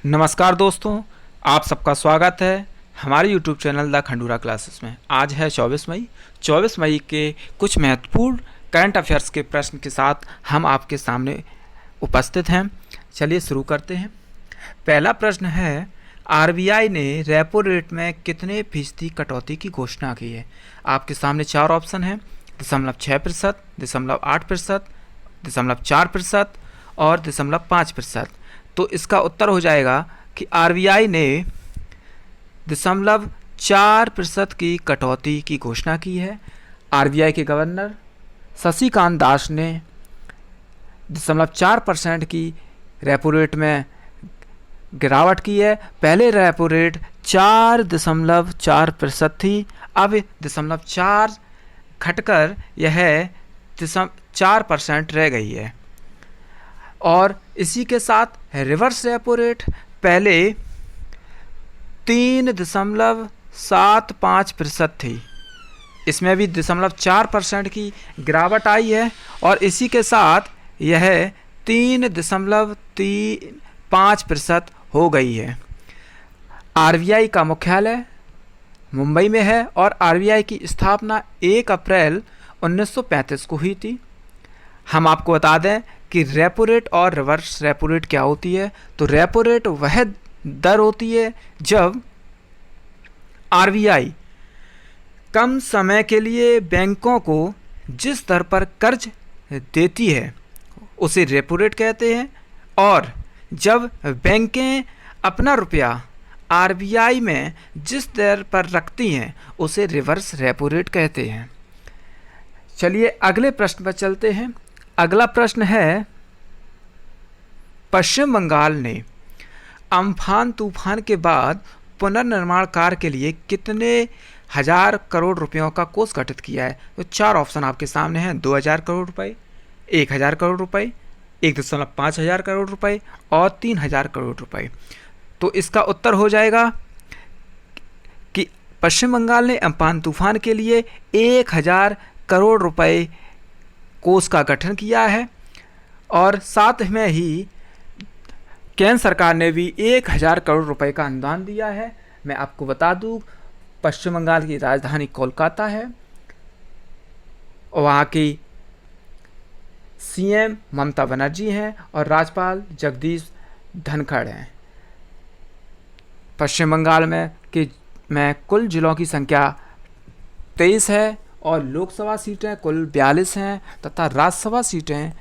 नमस्कार दोस्तों, आप सबका स्वागत है हमारे YouTube चैनल द खंडूरा क्लासेस में। आज है 24 मई के कुछ महत्वपूर्ण करंट अफेयर्स के प्रश्न के साथ हम आपके सामने उपस्थित हैं। चलिए शुरू करते हैं। पहला प्रश्न है, आरबीआई ने रेपो रेट में कितने फीसदी कटौती की घोषणा की है? आपके सामने चार ऑप्शन हैं: 0.6%, 0.8%, 0.4% और 0.5%। तो इसका उत्तर हो जाएगा कि आरबीआई ने 0.4% की कटौती की घोषणा की है। आरबीआई के गवर्नर शशिकांत दास ने 0.4% की रेपो रेट में गिरावट की है। पहले रेपो रेट 4.4% थी, अब 0.4 घटकर यह 4% रह गई है। और इसी के साथ रिवर्स रेपो रेट पहले 3.75% थी, इसमें भी 0.4% की गिरावट आई है और इसी के साथ यह 3.35% हो गई है। आरबीआई का मुख्यालय मुंबई में है और आरबीआई की स्थापना 1 अप्रैल 1935 को हुई थी। हम आपको बता दें कि रेपो रेट और रिवर्स रेपो रेट क्या होती है। तो रेपो रेट वह दर होती है जब आरबीआई कम समय के लिए बैंकों को जिस दर पर कर्ज देती है उसे रेपो रेट कहते हैं, और जब बैंकें अपना रुपया आरबीआई में जिस दर पर रखती हैं उसे रिवर्स रेपो रेट कहते हैं। चलिए अगले प्रश्न पर चलते हैं। अगला प्रश्न है, पश्चिम बंगाल ने अम्फान तूफान के बाद पुनर्निर्माण कार्य के लिए कितने हजार करोड़ रुपयों का कोष गठित किया है? तो चार ऑप्शन आपके सामने हैं: 2000 करोड़ रुपए, 1000 करोड़ रुपए, 1.5 हजार करोड़ रुपए और 3000 करोड़ रुपए। तो इसका उत्तर हो जाएगा कि पश्चिम बंगाल ने अम्फान तूफान के लिए 1000 करोड़ रुपए कोष का गठन किया है और साथ में ही केंद्र सरकार ने भी 1000 करोड़ रुपए का अनुदान दिया है। मैं आपको बता दूं, पश्चिम बंगाल की राजधानी कोलकाता है और वहाँ की सीएम ममता बनर्जी हैं और राज्यपाल जगदीश धनखड़ हैं। पश्चिम बंगाल में कुल जिलों की संख्या 23 है और लोकसभा सीटें कुल 42 हैं तथा राज्यसभा सीटें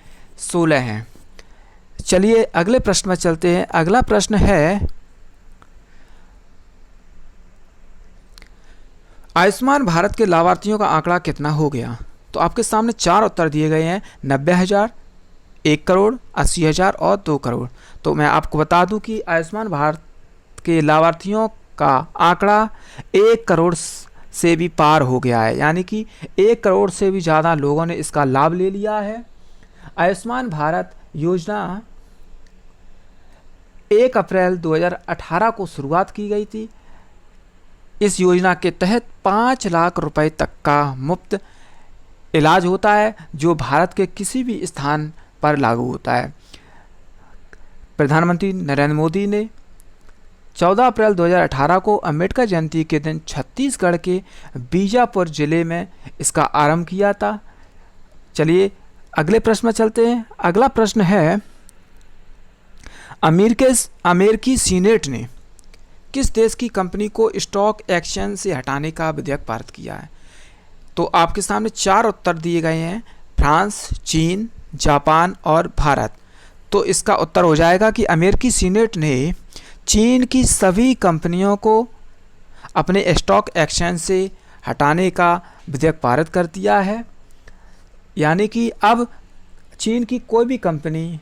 16 हैं। चलिए अगले प्रश्न में चलते हैं। अगला प्रश्न है, आयुष्मान भारत के लाभार्थियों का आंकड़ा कितना हो गया? तो आपके सामने चार उत्तर दिए गए हैं: 90,000, 1 करोड़, 80,000 और 2 करोड़। तो मैं आपको बता दूं कि आयुष्मान भारत के लाभार्थियों का आंकड़ा 1 करोड़ से भी पार हो गया है, यानी कि 1 करोड़ से भी ज़्यादा लोगों ने इसका लाभ ले लिया है। आयुष्मान भारत योजना 1 अप्रैल 2018 को शुरुआत की गई थी। इस योजना के तहत 5 लाख रुपए तक का मुफ्त इलाज होता है जो भारत के किसी भी स्थान पर लागू होता है। प्रधानमंत्री नरेंद्र मोदी ने 14 अप्रैल 2018 को अम्बेडकर जयंती के दिन छत्तीसगढ़ के बीजापुर जिले में इसका आरंभ किया था। चलिए अगले प्रश्न में चलते हैं। अगला प्रश्न है, अमेरिकी सीनेट ने किस देश की कंपनी को स्टॉक एक्सचेंज से हटाने का विधेयक पारित किया है? तो आपके सामने चार उत्तर दिए गए हैं: फ्रांस, चीन, जापान और भारत। तो इसका उत्तर हो जाएगा कि अमेरिकी सीनेट ने चीन की सभी कंपनियों को अपने स्टॉक एक्सचेंज से हटाने का विधेयक पारित कर दिया है, यानी कि अब चीन की कोई भी कंपनी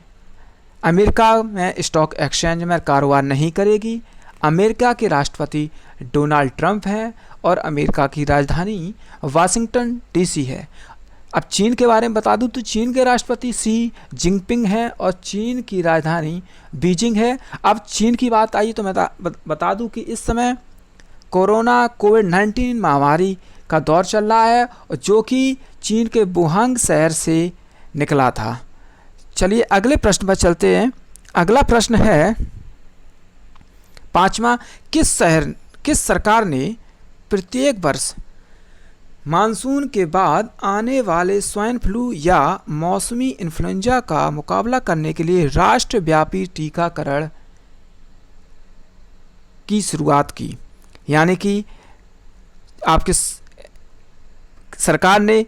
अमेरिका में स्टॉक एक्सचेंज में कारोबार नहीं करेगी। अमेरिका के राष्ट्रपति डोनाल्ड ट्रंप हैं और अमेरिका की राजधानी वाशिंगटन डीसी है। अब चीन के बारे में बता दूं तो चीन के राष्ट्रपति शी जिनपिंग हैं और चीन की राजधानी बीजिंग है। अब चीन की बात आई तो मैं बता दूं कि इस समय कोविड-19 महामारी का दौर चल रहा है जो कि चीन के वुहान शहर से निकला था। चलिए अगले प्रश्न पर चलते हैं। अगला प्रश्न है, पाँचवा, किस सरकार ने प्रत्येक वर्ष मानसून के बाद आने वाले स्वाइन फ्लू या मौसमी इन्फ्लुएंजा का मुकाबला करने के लिए राष्ट्रव्यापी टीकाकरण की शुरुआत की। यानी कि आपके सरकार ने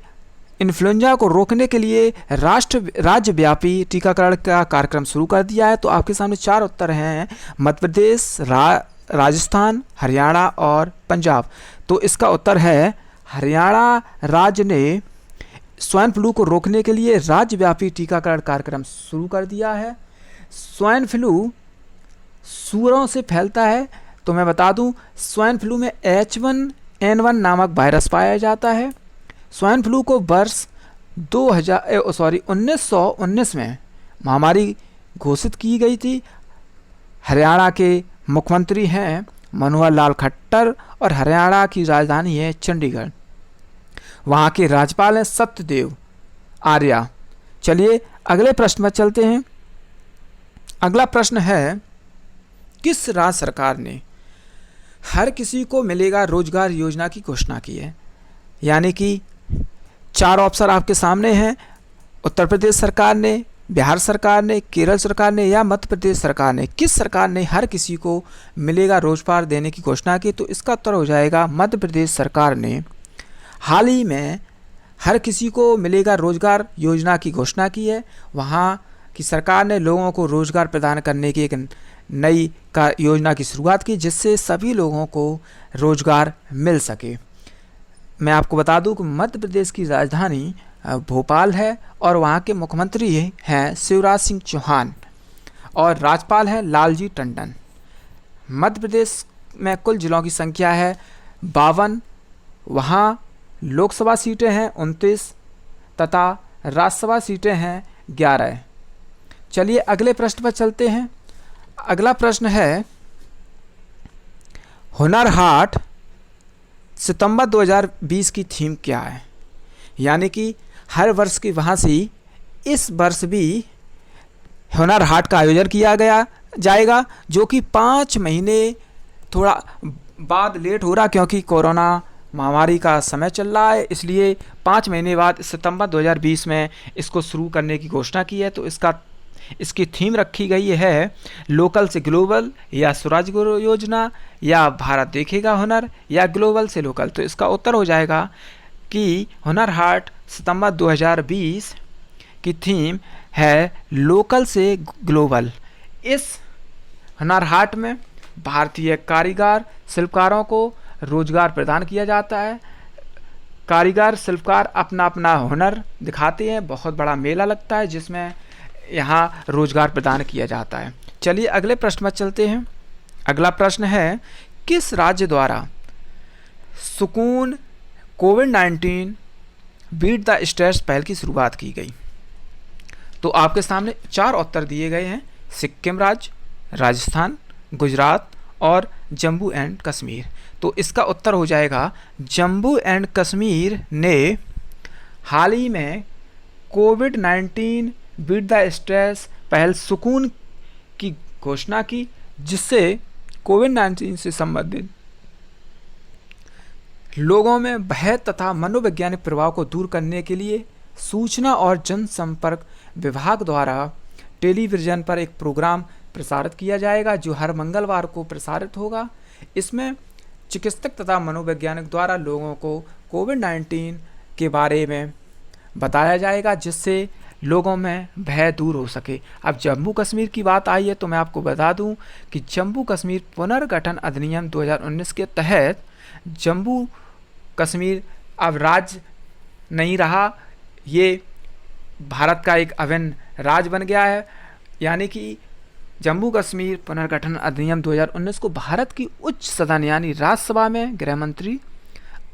इन्फ्लुएंजा को रोकने के लिए राज्यव्यापी टीकाकरण का कार्यक्रम शुरू कर दिया है। तो आपके सामने 4 उत्तर हैं, मध्य प्रदेश, राजस्थान, हरियाणा और पंजाब। तो इसका उत्तर है हरियाणा राज्य ने स्वाइन फ्लू को रोकने के लिए राज्यव्यापी टीकाकरण कार्यक्रम शुरू कर दिया है। स्वाइन फ्लू सूअरों से फैलता है। तो मैं बता दूं, स्वाइन फ्लू में H1N1 नामक वायरस पाया जाता है। स्वाइन फ्लू को वर्ष 1919 में महामारी घोषित की गई थी। हरियाणा के मुख्यमंत्री हैं मनोहर लाल खट्टर और हरियाणा की राजधानी है चंडीगढ़। वहाँ के राज्यपाल हैं सत्यदेव आर्या। चलिए अगले प्रश्न पर चलते हैं। अगला प्रश्न है, किस राज्य सरकार ने हर किसी को मिलेगा रोजगार योजना की घोषणा की है? यानी कि 4 ऑप्शन आपके सामने हैं। उत्तर प्रदेश सरकार ने, बिहार सरकार ने, केरल सरकार ने या मध्य प्रदेश सरकार ने। किस सरकार ने हर किसी को मिलेगा रोजगार देने की घोषणा की? तो इसका उत्तर हो जाएगा मध्य प्रदेश सरकार ने हाल ही में हर किसी को मिलेगा रोजगार योजना की घोषणा की है। वहाँ की सरकार ने लोगों को रोजगार प्रदान करने की एक नई योजना की शुरुआत की, जिससे सभी लोगों को रोजगार मिल सके। मैं आपको बता दूं कि मध्य प्रदेश की राजधानी भोपाल है और वहाँ के मुख्यमंत्री हैं शिवराज सिंह चौहान और राज्यपाल हैं लालजी टंडन। मध्य प्रदेश में कुल जिलों की संख्या है 52। वहाँ लोकसभा सीटें हैं 29 तथा राज्यसभा सीटें हैं 11। चलिए अगले प्रश्न पर चलते हैं। अगला प्रश्न है, हुनर हाट सितंबर 2020 की थीम क्या है? यानी कि हर वर्ष की वहाँ से इस वर्ष भी हुनर हाट का आयोजन किया जाएगा, जो कि 5 महीने थोड़ा बाद लेट हो रहा, क्योंकि कोरोना महामारी का समय चल रहा है, इसलिए 5 महीने बाद सितंबर 2020 में इसको शुरू करने की घोषणा की है। तो इसकी थीम रखी गई है लोकल से ग्लोबल, या स्वराज योजना, या भारत देखेगा हुनर, या ग्लोबल से लोकल। तो इसका उत्तर हो जाएगा कि हुनर हाट सितंबर 2020 की थीम है लोकल से ग्लोबल। इस हुनर हाट में भारतीय कारीगर शिल्पकारों को रोजगार प्रदान किया जाता है। कारीगर शिल्पकार अपना अपना हुनर दिखाते हैं। बहुत बड़ा मेला लगता है जिसमें यहाँ रोजगार प्रदान किया जाता है। चलिए अगले प्रश्न पर चलते हैं। अगला प्रश्न है, किस राज्य द्वारा सुकून कोविड-19 बीट द स्ट्रेस पहल की शुरुआत की गई? तो आपके सामने 4 उत्तर दिए गए हैं, सिक्किम राज्य, राजस्थान, गुजरात और जम्मू एंड कश्मीर। तो इसका उत्तर हो जाएगा जम्मू एंड कश्मीर ने हाल ही में कोविड-19 बीट द स्ट्रेस पहल सुकून की घोषणा की, जिससे कोविड-19 से संबंधित लोगों में भय तथा मनोवैज्ञानिक प्रभाव को दूर करने के लिए सूचना और जनसंपर्क विभाग द्वारा टेलीविज़न पर एक प्रोग्राम प्रसारित किया जाएगा, जो हर मंगलवार को प्रसारित होगा। इसमें चिकित्सक तथा मनोवैज्ञानिक द्वारा लोगों को कोविड-19 के बारे में बताया जाएगा, जिससे लोगों में भय दूर हो सके। अब जम्मू कश्मीर की बात आई है तो मैं आपको बता दूं कि जम्मू कश्मीर पुनर्गठन अधिनियम 2019 के तहत जम्मू कश्मीर अब राज्य नहीं रहा, ये भारत का एक अभिन्न राज्य बन गया है। यानी कि जम्मू कश्मीर पुनर्गठन अधिनियम 2019 को भारत की उच्च सदन यानी राज्यसभा में गृह मंत्री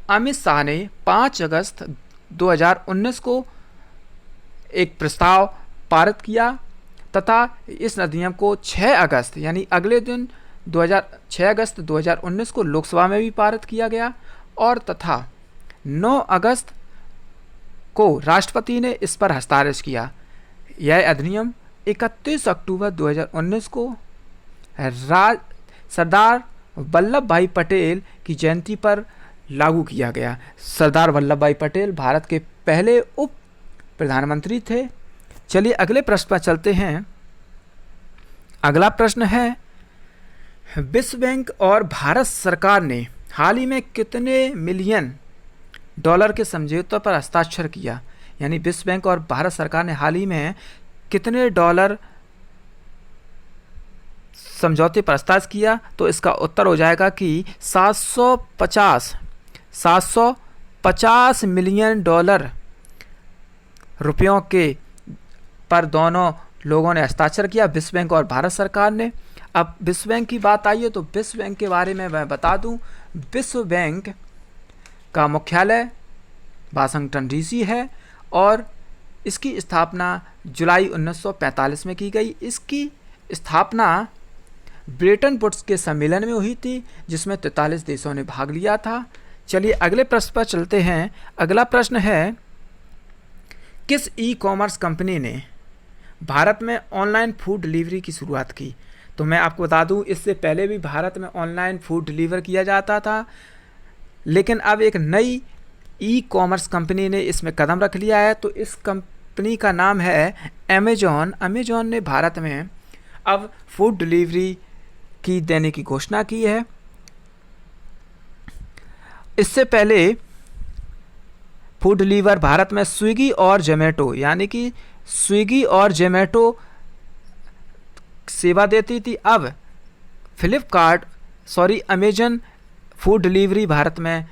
अमित शाह ने 5 अगस्त 2019 को एक प्रस्ताव पारित किया तथा इस अधिनियम को 6 अगस्त यानी अगले दिन 6 अगस्त 2019 को लोकसभा में भी पारित किया गया और तथा 9 अगस्त को राष्ट्रपति ने इस पर हस्ताक्षर किया। यह अधिनियम 31 अक्टूबर 2019 को सरदार वल्लभ भाई पटेल की जयंती पर लागू किया गया। सरदार वल्लभ भाई पटेल भारत के पहले उप प्रधानमंत्री थे। चलिए अगले प्रश्न पर चलते हैं। अगला प्रश्न है, विश्व बैंक और भारत सरकार ने हाल ही में कितने मिलियन डॉलर के समझौते पर हस्ताक्षर किया? यानी विश्व बैंक और भारत सरकार ने हाल ही में कितने डॉलर समझौते पर हस्ताक्षर किया? तो इसका उत्तर हो जाएगा कि 750 मिलियन डॉलर रुपयों के पर दोनों लोगों ने हस्ताक्षर किया, विश्व बैंक और भारत सरकार ने। अब विश्व बैंक की बात आई है तो विश्व बैंक के बारे में मैं बता दूं, विश्व बैंक का मुख्यालय वाशिंगटन डीसी है और इसकी स्थापना जुलाई 1945 में की गई। इसकी स्थापना ब्रेटन वुड्स के सम्मेलन में हुई थी जिसमें 43 देशों ने भाग लिया था। चलिए अगले प्रश्न पर चलते हैं। अगला प्रश्न है, किस ई कॉमर्स कंपनी ने भारत में ऑनलाइन फूड डिलीवरी की शुरुआत की? तो मैं आपको बता दूं, इससे पहले भी भारत में ऑनलाइन फूड डिलीवर किया जाता था, लेकिन अब एक नई ई कॉमर्स कंपनी ने इसमें कदम रख लिया है। तो इस कंपनी का नाम है अमेजॉन। अमेजॉन ने भारत में अब फूड डिलीवरी की देने की घोषणा की है। इससे पहले फूड डिलीवर भारत में स्विगी और जोमेटो, यानी कि स्विगी और जोमेटो सेवा देती थी। अब अमेजन फूड डिलीवरी भारत में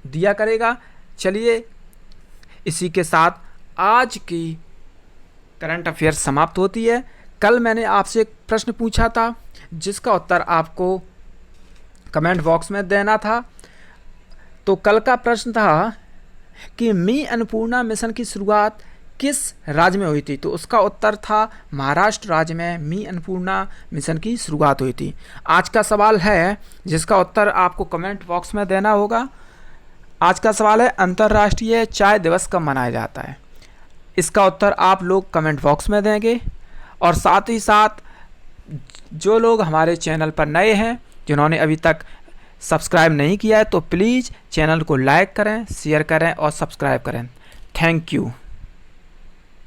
दिया करेगा। चलिए इसी के साथ आज की करंट अफेयर्स समाप्त होती है। कल मैंने आपसे एक प्रश्न पूछा था जिसका उत्तर आपको कमेंट बॉक्स में देना था। तो कल का प्रश्न था कि मी अन्नपूर्णा मिशन की शुरुआत किस राज्य में हुई थी? तो उसका उत्तर था महाराष्ट्र राज्य में मी अन्नपूर्णा मिशन की शुरुआत हुई थी। आज का सवाल है जिसका उत्तर आपको कमेंट बॉक्स में देना होगा। आज का सवाल है, अंतर्राष्ट्रीय चाय दिवस कब मनाया जाता है? इसका उत्तर आप लोग कमेंट बॉक्स में देंगे। और साथ ही साथ जो लोग हमारे चैनल पर नए हैं, जिन्होंने अभी तक सब्सक्राइब नहीं किया है, तो प्लीज़ चैनल को लाइक करें, शेयर करें और सब्सक्राइब करें। Thank you.